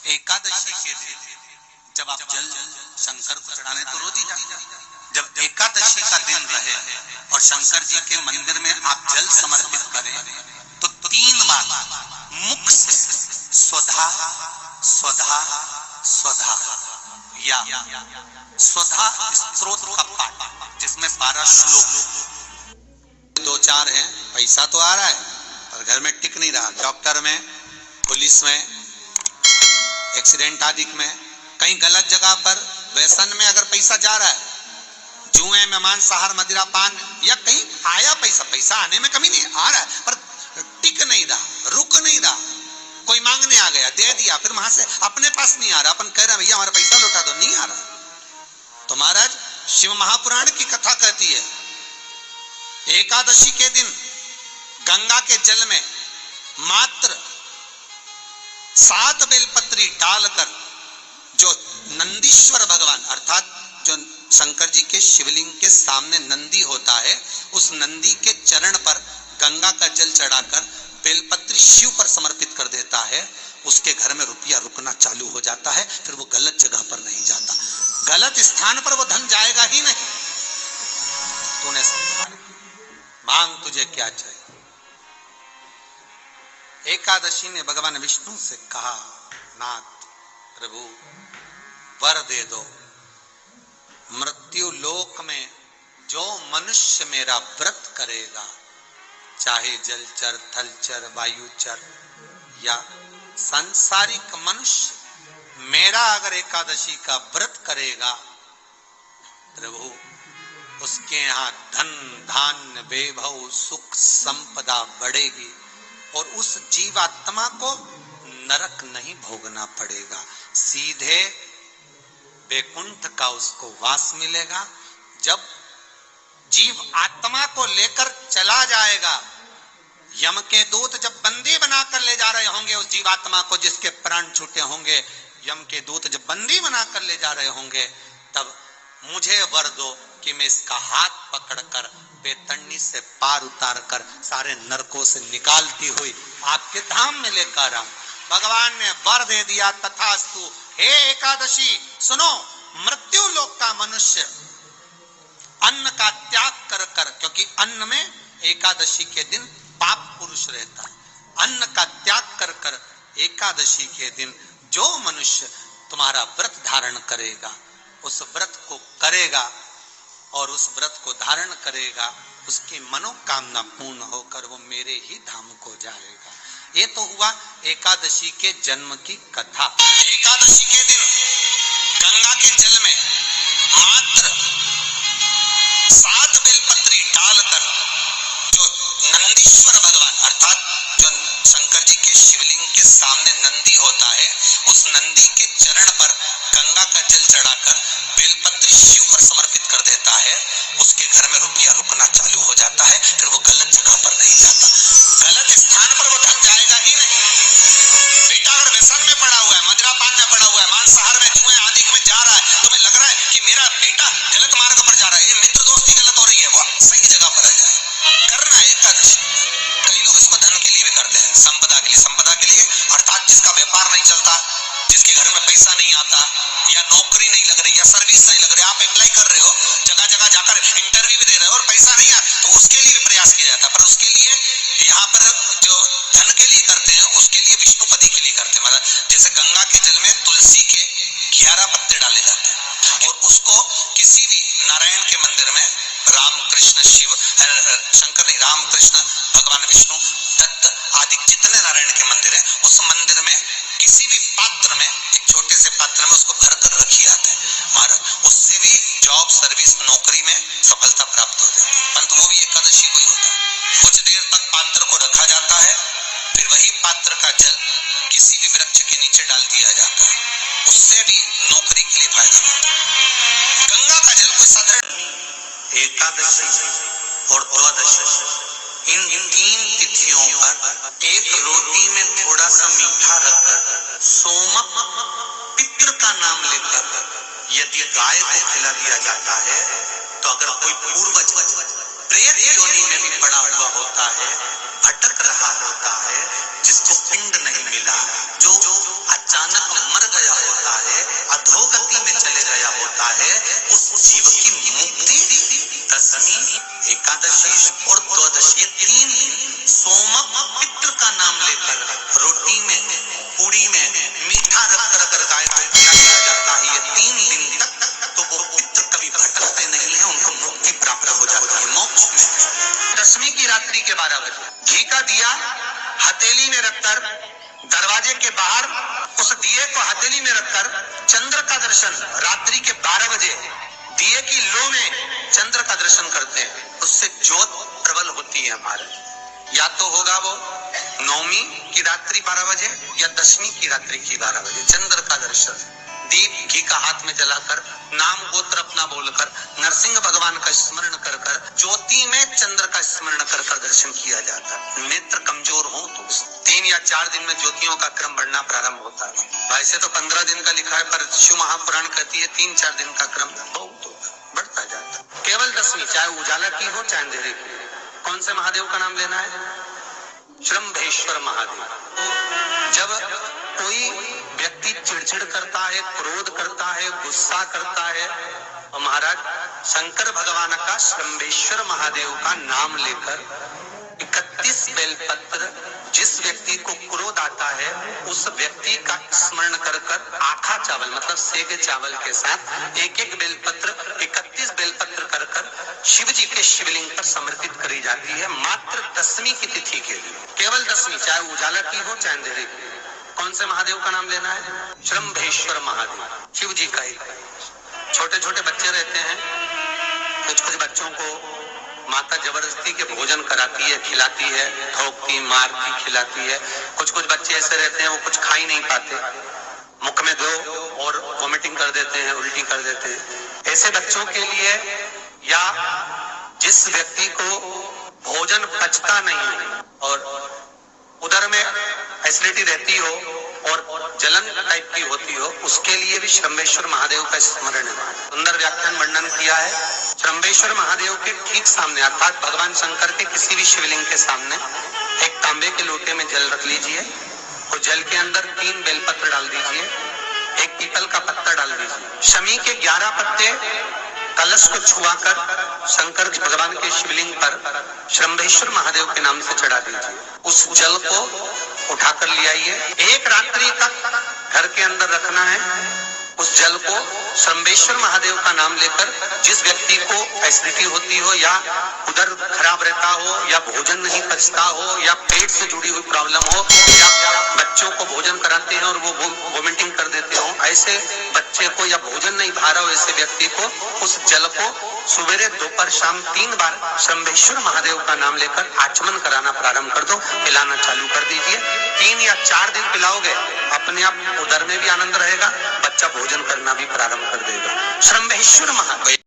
एकादशी के दिन जब आप जल शंकर को चढ़ाने तो रोज ही जाते, जब एकादशी का दिन रहे और शंकर जी के मंदिर में आप जल समर्पित करें तो 3 बार मुख से स्वधा स्वधा स्वधा या स्वधा स्तोत्र का पाठ, जिसमें 12 श्लोक 2-4 हैं। पैसा तो आ रहा है पर घर में टिक नहीं रहा, डॉक्टर में, पुलिस में, एक्सीडेंट आदि में, कहीं गलत जगह पर व्यसन में अगर पैसा जा रहा है, जुए में, मांसाहार, मदिरा पान, या कहीं आया पैसा आने में कमी नहीं, आ रहा है पर टिक नहीं रहा, रुक नहीं रहा, कोई मांगने आ गया, दे दिया, फिर वहां से अपने पास नहीं आ रहा, अपन कह रहे हैं भैया हमारा पैसा लौटा दो, नहीं आ रहा। तो महाराज शिव महापुराण की कथा कहती है एकादशी के दिन गंगा के जल में मात्र 7 बेलपत्री डालकर जो नंदीश्वर भगवान अर्थात जो शंकर जी के शिवलिंग के सामने नंदी होता है, उस नंदी के चरण पर गंगा का जल चढ़ाकर बेलपत्री शिव पर समर्पित कर देता है, उसके घर में रुपया रुकना चालू हो जाता है, फिर वो गलत जगह पर नहीं जाता, गलत स्थान पर वो धन जाएगा ही नहीं। तूने मांग तुझे क्या चाहिए। एकादशी ने भगवान विष्णु से कहा, नाथ प्रभु वर दे दो, मृत्यु लोक में जो मनुष्य मेरा व्रत करेगा, चाहे जलचर, थलचर, वायुचर या सांसारिक मनुष्य मेरा अगर एकादशी का व्रत करेगा, प्रभु उसके यहाँ धन धान्य वैभव सुख संपदा बढ़ेगी और उस जीवात्मा को नरक नहीं भोगना पड़ेगा, सीधे वैकुंठ का उसको वास मिलेगा। जब जीव आत्मा को लेकर चला जाएगा, यम के दूत जब बंदी बनाकर ले जा रहे होंगे उस जीवात्मा को, जिसके प्राण छूटे होंगे, यम के दूत जब बंदी बनाकर ले जा रहे होंगे, तब मुझे वर दो कि मैं इसका हाथ पकड़कर बेतन्नी से पार उतार कर सारे नरकों से निकालती हुई आपके धाम में लेकर आऊं। भगवान ने वर दे दिया, तथास्तु। हे एकादशी सुनो, मृत्यु लोक का मनुष्य अन्न का त्याग कर कर, क्योंकि अन्न में एकादशी के दिन पाप पुरुष रहता है, अन्न का त्याग कर कर एकादशी के दिन जो मनुष्य तुम्हारा व्रत धारण करेगा, उस व्रत को करेगा और उस व्रत को धारण करेगा, उसकी मनोकामना पूर्ण होकर वो मेरे ही धाम को जाएगा। ये तो हुआ एकादशी के जन्म की कथा। एकादशी के दिन गंगा के जल में मात्र 7 बेलपत्री डालकर जो नंदीश्वर भगवान अर्थात जो शंकर जी के शिवलिंग के सामने नंदी होता है, उस नंदी के चरण पर गंगा का जल चढ़ाकर बेलपत्री शिव पर समर्पित कर देता है, उसके घर में रुपया रुकना चालू हो जाता है, फिर वो गलत जगह पर नहीं जाता, गलत स्थान पर वो धन जाएगा ही नहीं। बेटा अगर व्यसन में पड़ा हुआ है, मदिरा पान में पड़ा हुआ है, मांसाहार में, जुए आदि में जा रहा है, तुम्हें लग रहा है कि मेरा बेटा गलत मार्ग पर जा रहा है, ये मित्र दोस्ती गलत हो रही है, वो सही जगह पर आ जाए। करना है एकादशी। कई लोग इसको धन के लिए भी करते हैं, संपदा के लिए, संपदा के लिए अर्थात जिसका व्यापार नहीं चलता, जिसके घर में पैसा नहीं आता, या नौकरी नहीं लग रही, या सर्विस नहीं लग रही, आप अप्लाई कर रहे हो, जगह जगह जाकर इंटरव्यू भी दे रहे हो और पैसा नहीं आता, तो उसके लिए भी प्रयास किया जाता है। पर उसके लिए यहाँ पर जो धन के लिए करते हैं, उसके लिए विष्णुपति के लिए करते हैं। मतलब जैसे गंगा के जल में तुलसी के 11 पत्ते डाले जाते हैं और उसको किसी भी नारायण के मंदिर में राम कृष्ण शिव शंकर नहीं, राम कृष्ण भगवान विष्णु दत्त आदि जितने नारायण के मंदिर है, उस मंदिर में किसी भी पात्र में, एक छोटे से पात्र में उसको भरकर रखी जाते हैं महाराज, उससे भी जॉब सर्विस नौकरी में सफलता प्राप्त हो जाती है। परंतु वो भी एकादशी को ही होता है। कुछ देर तक पात्र को रखा जाता है, फिर वही पात्र का जल किसी भी वृक्ष के नीचे डाल दिया जाता है, उससे भी नौकरी के लिए फायदा होता है। गंगा का जल कोई साधारण एकादशी और द्वादशी इन 3 तिथियों पर एक रोटी में थोड़ा सा मीठा रखकर सोमक पितृ का नाम लेकर यदि गाय को खिला दिया जाता है, तो अगर कोई पूर्वज प्रेत योनि में भी पड़ा हुआ होता है, भटक रहा होता है, जिसको पिंड नहीं मिला, जो अचानक मर एकादशी और द्वादशी, ये 3 दिन सोमक पितृ का नाम लेकर रोटी में, पूड़ी में मीठा रख कर गाय को खिलाया जाता है। ये 3 दिन तक तो वो पितृ कभी भटकते नहीं है, उनको मुक्ति प्राप्त हो जाती है, मोक्ष में। दशमी की रात्रि के 12 बजे घी का दिया हथेली में रखकर दरवाजे के बाहर, उस दिए को हथेली में रखकर चंद्र का दर्शन रात्रि के 12 बजे दिए की लो में चंद्र का दर्शन करते हैं, उससे ज्योत प्रबल होती है हमारे। या तो होगा वो नवमी की रात्रि 12 बजे या दशमी की रात्रि की 12 बजे चंद्र का दर्शन, दीप घी का हाथ में जलाकर नाम गोत्र अपना बोलकर नरसिंह भगवान का स्मरण कर कर ज्योति में चंद्र का स्मरण कर कर दर्शन किया जाता है। नेत्र कमजोर हो तो 3 या 4 दिन में ज्योतियों का क्रम बढ़ना प्रारंभ होता है। वैसे तो 15 दिन का लिखा है, पर शिव महापुराण कहती है 3-4 दिन का क्रम बहुत बढ़ता जाता है। केवल दशमी, चाहे उजाला की हो चाहे अंधेरे की। कौन से महादेव का नाम लेना है? श्रम्भेश्वर महादेव। जब कोई व्यक्ति चिड़चिड़ करता है, क्रोध करता है, गुस्सा करता है, तो महाराज शंकर भगवान का श्रम्भेश्वर महादेव का नाम लेकर 31 बेलपत्र, जिस व्यक्ति को क्रोध आता है उस व्यक्ति का स्मरण कर कर आखा चावल मतलब सेगे चावल के साथ एक बेलपत्र 31 बेलपत्र कर कर शिव जी के शिवलिंग पर समर्पित करी जाती है, मात्र दशमी की तिथि के लिए। केवल दशमी, चाहे उजाला की हो चाहे अंधेरे की। कौन से महादेव का नाम लेना है? श्रम्भेश्वर महादेव, शिव जी का ही। छोटे छोटे बच्चे रहते हैं, कुछ बच्चों को माता जबरदस्ती के भोजन कराती है, खिलाती है, ठोकती, मारती, खिलाती है। कुछ बच्चे ऐसे रहते हैं वो कुछ खा ही नहीं पाते, मुख में दो और वोमिटिंग कर देते हैं, उल्टी कर देते हैं। ऐसे बच्चों के लिए या जिस व्यक्ति को भोजन पचता नहीं और उदर में एसिडिटी रहती हो और जलन टाइप की होती हो, उसके लिए भी श्रम्भेश्वर महादेव का स्मरण है। सुंदर व्याख्यान वर्णन किया है। श्रम्भेश्वर महादेव के ठीक सामने अर्थात भगवान शंकर के किसी भी शिवलिंग के सामने एक तांबे के लोटे में जल रख लीजिए और जल के अंदर 3 बेलपत्र डाल दीजिए, एक पीपल का पत्ता डाल दीजिए, शमी के 11 पत्ते कलश को छुआकर शंकर भगवान के शिवलिंग पर श्रम्भेश्वर महादेव के नाम से चढ़ा दीजिए। उस जल को उठाकर ले आइए, एक रात्रि तक घर के अंदर रखना है। उस जल को श्रम्भेश्वर महादेव का नाम लेकर जिस व्यक्ति को एसिडिटी होती हो या उदर खराब रहता हो या भोजन नहीं पचता हो या पेट से जुड़ी हुई प्रॉब्लम हो या बच्चों को भोजन कराते हैं और वो वोमिटिंग कर देते हो, ऐसे बच्चे को या भोजन नहीं खा रहा हो ऐसे व्यक्ति को उस जल को सुबह दोपहर शाम 3 बार श्रम्भेश्वर महादेव का नाम लेकर आचमन कराना प्रारंभ कर दो, पिलाना चालू कर दीजिए। 3 या 4 दिन पिलाओगे, अपने आप उदर में भी आनंद रहेगा, बच्चा भोजन करना भी प्रारंभ कर देगा। श्रम्भेश्वर महादेव।